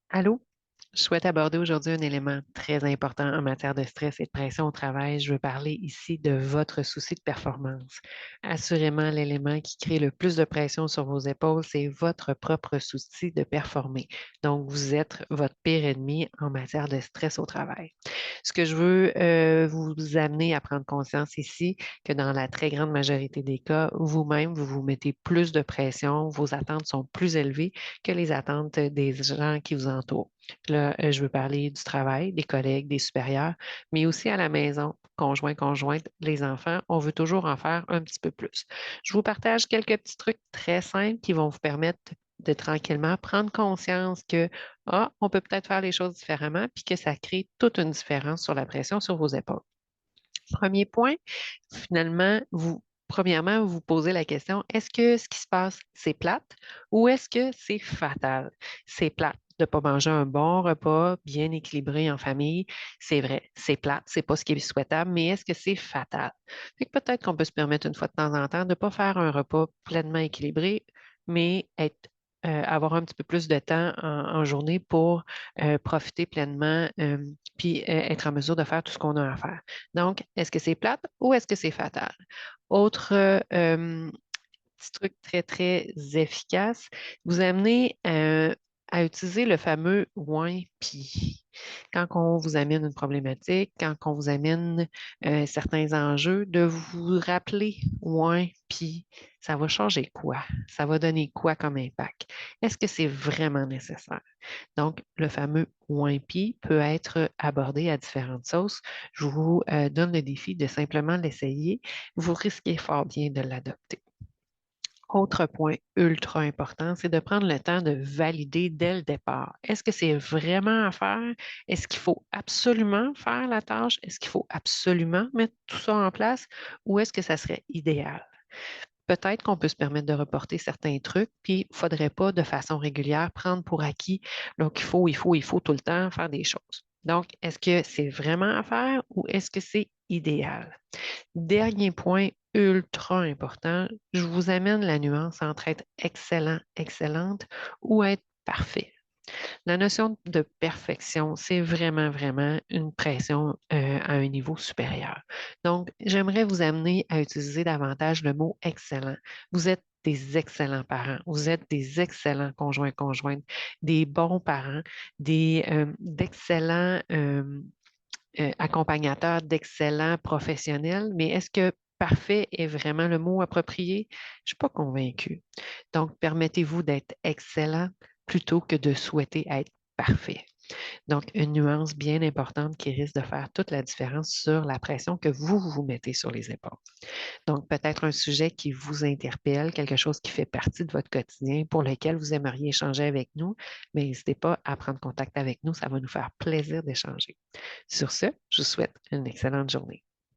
Allô? Je souhaite aborder aujourd'hui un élément très important en matière de stress et de pression au travail. Je veux parler ici de votre souci de performance. Assurément, l'élément qui crée le plus de pression sur vos épaules, c'est votre propre souci de performer. Donc, vous êtes votre pire ennemi en matière de stress au travail. Ce que je veux vous amener à prendre conscience ici, que dans la très grande majorité des cas, vous-même, vous vous mettez plus de pression, vos attentes sont plus élevées que les attentes des gens qui vous entourent. Là, je veux parler du travail, des collègues, des supérieurs, mais aussi à la maison, conjoint, conjointe, les enfants, on veut toujours en faire un petit peu plus. Je vous partage quelques petits trucs très simples qui vont vous permettre de tranquillement prendre conscience que, on peut peut-être faire les choses différemment, puis que ça crée toute une différence sur la pression sur vos épaules. Premier point, finalement, premièrement, vous posez la question, est-ce que ce qui se passe, c'est plate ou est-ce que c'est fatal? C'est plate de ne pas manger un bon repas bien équilibré en famille. C'est vrai, c'est plate, c'est pas ce qui est souhaitable, mais est-ce que c'est fatal? Fait que peut-être qu'on peut se permettre une fois de temps en temps de ne pas faire un repas pleinement équilibré, mais avoir un petit peu plus de temps en journée pour profiter pleinement, puis être en mesure de faire tout ce qu'on a à faire. Donc, est-ce que c'est plate ou est-ce que c'est fatal? Autre petit truc très, très efficace, vous amenez à utiliser le fameux «ouin puis». Quand on vous amène une problématique, quand on vous amène certains enjeux, de vous rappeler «ouin puis», ça va changer quoi? Ça va donner quoi comme impact? Est-ce que c'est vraiment nécessaire? Donc, le fameux WIMPI peut être abordé à différentes sauces. Je vous donne le défi de simplement l'essayer. Vous risquez fort bien de l'adopter. Autre point ultra important, c'est de prendre le temps de valider dès le départ. Est-ce que c'est vraiment à faire? Est-ce qu'il faut absolument faire la tâche? Est-ce qu'il faut absolument mettre tout ça en place? Ou est-ce que ça serait idéal? Peut-être qu'on peut se permettre de reporter certains trucs, puis il ne faudrait pas de façon régulière prendre pour acquis. Donc, il faut tout le temps faire des choses. Donc, est-ce que c'est vraiment à faire ou est-ce que c'est idéal? Dernier point ultra important, je vous amène la nuance entre être excellent, excellente ou être parfait. La notion de perfection, c'est vraiment, vraiment une pression à un niveau supérieur. Donc, j'aimerais vous amener à utiliser davantage le mot excellent. Vous êtes des excellents parents, vous êtes des excellents conjoints, conjointes, des bons parents, d'excellents accompagnateurs, d'excellents professionnels, mais est-ce que parfait est vraiment le mot approprié? Je ne suis pas convaincue. Donc, permettez-vous d'être excellent plutôt que de souhaiter être parfait. Donc, une nuance bien importante qui risque de faire toute la différence sur la pression que vous mettez sur les épaules. Donc, peut-être un sujet qui vous interpelle, quelque chose qui fait partie de votre quotidien pour lequel vous aimeriez échanger avec nous, mais n'hésitez pas à prendre contact avec nous. Ça va nous faire plaisir d'échanger. Sur ce, je vous souhaite une excellente journée.